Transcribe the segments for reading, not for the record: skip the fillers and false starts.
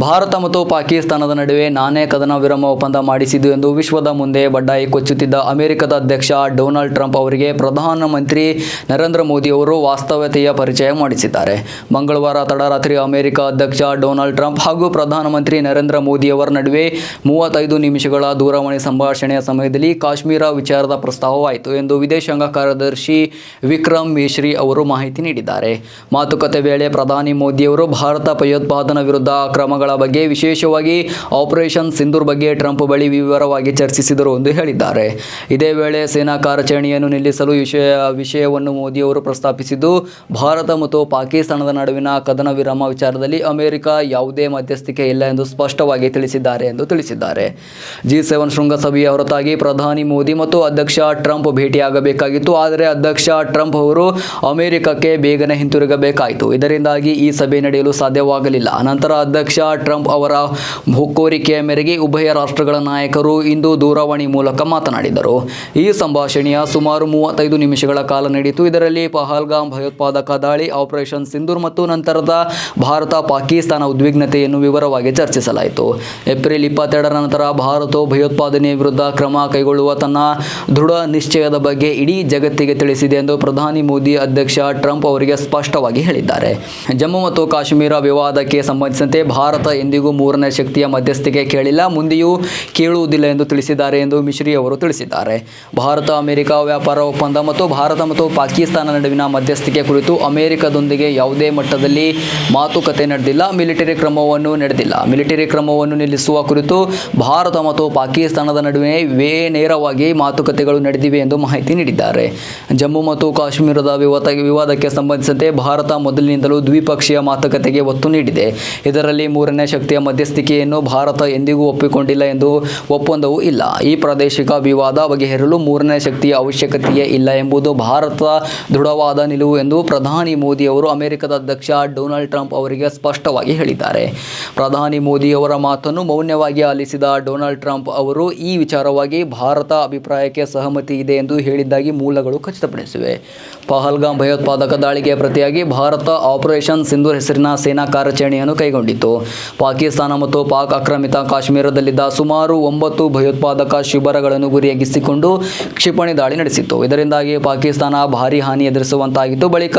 ಭಾರತ ಮತ್ತು ಪಾಕಿಸ್ತಾನದ ನಡುವೆ ನಾನೇ ಕದನ ವಿರಾಮ ಒಪ್ಪಂದ ಮಾಡಿಸಿದ್ದು ಎಂದು ವಿಶ್ವದ ಮುಂದೆ ಬಡ್ಡಾಯಿ ಕೊಚ್ಚುತ್ತಿದ್ದ ಅಮೆರಿಕದ ಅಧ್ಯಕ್ಷ ಡೊನಾಲ್ಡ್ ಟ್ರಂಪ್ ಅವರಿಗೆ ಪ್ರಧಾನಮಂತ್ರಿ ನರೇಂದ್ರ ಮೋದಿ ಅವರು ವಾಸ್ತವತೆಯ ಪರಿಚಯ ಮಾಡಿಸಿದ್ದಾರೆ. ಮಂಗಳವಾರ ತಡರಾತ್ರಿ ಅಮೆರಿಕ ಅಧ್ಯಕ್ಷ ಡೊನಾಲ್ಡ್ ಟ್ರಂಪ್ ಹಾಗೂ ಪ್ರಧಾನಮಂತ್ರಿ ನರೇಂದ್ರ ಮೋದಿ ಅವರ ನಡುವೆ 35 ನಿಮಿಷಗಳ ದೂರವಾಣಿ ಸಂಭಾಷಣೆಯ ಸಮಯದಲ್ಲಿ ಕಾಶ್ಮೀರ ವಿಚಾರದ ಪ್ರಸ್ತಾವವಾಯಿತು ಎಂದು ವಿದೇಶಾಂಗ ಕಾರ್ಯದರ್ಶಿ ವಿಕ್ರಮ್ ಮಿಶ್ರಿ ಅವರು ಮಾಹಿತಿ ನೀಡಿದ್ದಾರೆ. ಮಾತುಕತೆ ವೇಳೆ ಪ್ರಧಾನಿ ಮೋದಿಯವರು ಭಾರತ ಭಯೋತ್ಪಾದನಾ ವಿರುದ್ಧ ಕ್ರಮಗಳ ಬಗ್ಗೆ, ವಿಶೇಷವಾಗಿ ಆಪರೇಷನ್ ಸಿಂಧೂರ್ ಬಗ್ಗೆ ಟ್ರಂಪ್ ಬಳಿ ವಿವರವಾಗಿ ಚರ್ಚಿಸಿದರು ಎಂದು ಹೇಳಿದ್ದಾರೆ. ಇದೇ ವೇಳೆ ಸೇನಾ ಕಾರ್ಯಾಚರಣೆಯನ್ನು ನಿಲ್ಲಿಸಲು ವಿಷಯವನ್ನು ಮೋದಿಯವರು ಪ್ರಸ್ತಾಪಿಸಿದ್ದು, ಭಾರತ ಮತ್ತು ಪಾಕಿಸ್ತಾನದ ನಡುವಿನ ಕದನ ವಿರಾಮ ವಿಚಾರದಲ್ಲಿ ಅಮೆರಿಕ ಯಾವುದೇ ಮಧ್ಯಸ್ಥಿಕೆ ಇಲ್ಲ ಎಂದು ಸ್ಪಷ್ಟವಾಗಿ ತಿಳಿಸಿದ್ದಾರೆ ಎಂದು ತಿಳಿಸಿದ್ದಾರೆ. G7 ಶೃಂಗಸಭೆಯ ಹೊರತಾಗಿ ಪ್ರಧಾನಿ ಮೋದಿ ಮತ್ತು ಅಧ್ಯಕ್ಷ ಟ್ರಂಪ್ ಭೇಟಿಯಾಗಬೇಕಾಗಿತ್ತು. ಆದರೆ ಅಧ್ಯಕ್ಷ ಟ್ರಂಪ್ ಅವರು ಅಮೆರಿಕಕ್ಕೆ ಬೇಗನೆ ಹಿಂತಿರುಗಬೇಕಾಯಿತು. ಇದರಿಂದಾಗಿ ಈ ಸಭೆ ನಡೆಯಲು ಸಾಧ್ಯವಾಗಲಿಲ್ಲ. ನಂತರ ಅಧ್ಯಕ್ಷ ಟ್ರಂಪ್ ಅವರ ಕೋರಿಕೆಯ ಮೇರೆಗೆ ಉಭಯ ರಾಷ್ಟ್ರಗಳ ನಾಯಕರು ಇಂದು ದೂರವಾಣಿ ಮೂಲಕ ಮಾತನಾಡಿದರು. ಈ ಸಂಭಾಷಣೆಯ ಸುಮಾರು 35 ನಿಮಿಷಗಳ ಕಾಲ ನಡೆಯಿತು. ಇದರಲ್ಲಿ ಪಹಲ್ಗಾಮ್ ಭಯೋತ್ಪಾದಕ ದಾಳಿ, ಆಪರೇಷನ್ ಸಿಂಧೂರ್ ಮತ್ತು ನಂತರದ ಭಾರತ-ಪಾಕಿಸ್ತಾನ ಉದ್ವಿಗ್ನತೆಯನ್ನು ವಿವರವಾಗಿ ಚರ್ಚಿಸಲಾಯಿತು. ಏಪ್ರಿಲ್ 22ರ ನಂತರ ಭಾರತವು ಭಯೋತ್ಪಾದನೆಯ ವಿರುದ್ಧ ಕ್ರಮ ಕೈಗೊಳ್ಳುವ ತನ್ನ ದೃಢ ನಿಶ್ಚಯದ ಬಗ್ಗೆ ಇಡೀ ಜಗತ್ತಿಗೆ ತಿಳಿಸಿದೆ ಎಂದು ಪ್ರಧಾನಿ ಮೋದಿ ಅಧ್ಯಕ್ಷ ಟ್ರಂಪ್ ಅವರಿಗೆ ಸ್ಪಷ್ಟವಾಗಿ ಹೇಳಿದ್ದಾರೆ. ಜಮ್ಮು ಮತ್ತು ಕಾಶ್ಮೀರ ವಿವಾದಕ್ಕೆ ಸಂಬಂಧಿಸಿದಂತೆ ಭಾರತ ಎಂದಿಗೂ ಮೂರನೇ ಶಕ್ತಿಯ ಮಧ್ಯಸ್ಥಿಕೆ ಕೇಳಿಲ್ಲ, ಮುಂದೆಯೂ ಕೇಳುವುದಿಲ್ಲ ಎಂದು ತಿಳಿಸಿದ್ದಾರೆ ಎಂದು ಮಿಶ್ರಿ ಅವರು ತಿಳಿಸಿದ್ದಾರೆ. ಭಾರತ-ಅಮೆರಿಕ ವ್ಯಾಪಾರ ಒಪ್ಪಂದ ಮತ್ತು ಭಾರತ ಮತ್ತು ಪಾಕಿಸ್ತಾನ ನಡುವಿನ ಮಧ್ಯಸ್ಥಿಕೆ ಕುರಿತು ಅಮೆರಿಕದೊಂದಿಗೆ ಯಾವುದೇ ಮಟ್ಟದಲ್ಲಿ ಮಾತುಕತೆ ನಡೆದಿಲ್ಲ, ಮಿಲಿಟರಿ ಕ್ರಮವನ್ನು ನಿಲ್ಲಿಸುವ ಕುರಿತು ಭಾರತ ಮತ್ತು ಪಾಕಿಸ್ತಾನದ ನಡುವೆ ನೇರವಾಗಿ ಮಾತುಕತೆಗಳು ನಡೆದಿವೆ ಎಂದು ಮಾಹಿತಿ ನೀಡಿದ್ದಾರೆ. ಜಮ್ಮು ಮತ್ತು ಕಾಶ್ಮೀರದ ವಿವಾದಕ್ಕೆ ಸಂಬಂಧಿಸಿದಂತೆ ಭಾರತ ಮೊದಲಿನಿಂದಲೂ ದ್ವಿಪಕ್ಷೀಯ ಮಾತುಕತೆಗೆ ಒತ್ತು ನೀಡಿದೆ. ಇದರಲ್ಲಿ ಮೂರನೇ ಶಕ್ತಿಯ ಮಧ್ಯಸ್ಥಿಕೆಯನ್ನು ಭಾರತ ಎಂದಿಗೂ ಒಪ್ಪಿಕೊಂಡಿಲ್ಲ ಎಂದು ಒಪ್ಪಂದವೂ ಇಲ್ಲ. ಈ ಪ್ರಾದೇಶಿಕ ವಿವಾದ ಬಗೆಹರಿಸಲು ಮೂರನೇ ಶಕ್ತಿಯ ಅವಶ್ಯಕತೆಯೇ ಇಲ್ಲ ಎಂಬುದು ಭಾರತದ ದೃಢವಾದ ನಿಲುವು ಎಂದು ಪ್ರಧಾನಿ ಮೋದಿ ಅವರು ಅಮೆರಿಕದ ಅಧ್ಯಕ್ಷ ಡೊನಾಲ್ಡ್ ಟ್ರಂಪ್ ಅವರಿಗೆ ಸ್ಪಷ್ಟವಾಗಿ ಹೇಳಿದ್ದಾರೆ. ಪ್ರಧಾನಿ ಮೋದಿ ಅವರ ಮಾತನ್ನು ಮೌನವಾಗಿ ಆಲಿಸಿದ ಡೊನಾಲ್ಡ್ ಟ್ರಂಪ್ ಅವರು ಈ ವಿಚಾರವಾಗಿ ಭಾರತ ಅಭಿಪ್ರಾಯಕ್ಕೆ ಸಹಮತಿ ಇದೆ ಎಂದು ಹೇಳಿದ್ದಾಗಿ ಮೂಲಗಳು ಖಚಿತಪಡಿಸಿವೆ. ಪಹಲ್ಗಾಮ್ ಭಯೋತ್ಪಾದಕ ದಾಳಿಗೆ ಪ್ರತಿಯಾಗಿ ಭಾರತ ಆಪರೇಷನ್ ಸಿಂಧೂರ್ ಹೆಸರಿನ ಸೇನಾ ಕಾರ್ಯಾಚರಣೆಯನ್ನು ಕೈಗೊಂಡಿತು. ಪಾಕಿಸ್ತಾನ ಮತ್ತು ಪಾಕ್ ಆಕ್ರಮಿತ ಕಾಶ್ಮೀರದಲ್ಲಿದ್ದ ಸುಮಾರು 9 ಭಯೋತ್ಪಾದಕ ಶಿಬಿರಗಳನ್ನು ಗುರಿಯಾಗಿಸಿಕೊಂಡು ಕ್ಷಿಪಣಿ ದಾಳಿ ನಡೆಸಿತ್ತು. ಇದರಿಂದಾಗಿ ಪಾಕಿಸ್ತಾನ ಭಾರೀ ಹಾನಿ ಎದುರಿಸುವಂತಾಗಿತ್ತು. ಬಳಿಕ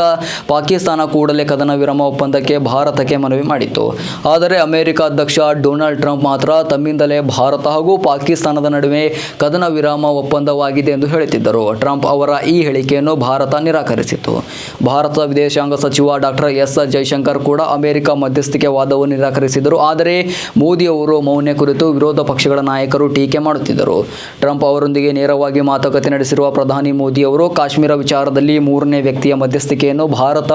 ಪಾಕಿಸ್ತಾನ ಕೂಡಲೇ ಕದನ ವಿರಾಮ ಒಪ್ಪಂದಕ್ಕೆ ಭಾರತಕ್ಕೆ ಮನವಿ ಮಾಡಿತ್ತು. ಆದರೆ ಅಮೆರಿಕ ಅಧ್ಯಕ್ಷ ಡೊನಾಲ್ಡ್ ಟ್ರಂಪ್ ಮಾತ್ರ ತಮ್ಮಿಂದಲೇ ಭಾರತ ಹಾಗೂ ಪಾಕಿಸ್ತಾನದ ನಡುವೆ ಕದನ ವಿರಾಮ ಒಪ್ಪಂದವಾಗಿದೆ ಎಂದು ಹೇಳುತ್ತಿದ್ದರು. ಟ್ರಂಪ್ ಅವರ ಈ ಹೇಳಿಕೆಯನ್ನು ಭಾರತ ನಿರಾಕರಿಸಿತು. ಭಾರತದ ವಿದೇಶಾಂಗ ಸಚಿವ ಡಾಕ್ಟರ್ ಎಸ್ ಜೈಶಂಕರ್ ಕೂಡ ಅಮೆರಿಕ ಮಧ್ಯಸ್ಥಿಕೆ ವಾದವನ್ನು ನಿರಾಕರಿಸಿದರು. ಆದರೆ ಮೋದಿ ಅವರು ಮೌನ ಕುರಿತು ವಿರೋಧ ಪಕ್ಷಗಳ ನಾಯಕರು ಟೀಕೆ ಮಾಡುತ್ತಿದ್ದರು. ಟ್ರಂಪ್ ಅವರೊಂದಿಗೆ ನೇರವಾಗಿ ಮಾತುಕತೆ ನಡೆಸಿರುವ ಪ್ರಧಾನಿ ಮೋದಿ ಅವರು ಕಾಶ್ಮೀರ ವಿಚಾರದಲ್ಲಿ ಮೂರನೇ ವ್ಯಕ್ತಿಯ ಮಧ್ಯಸ್ಥಿಕೆಯನ್ನು ಭಾರತ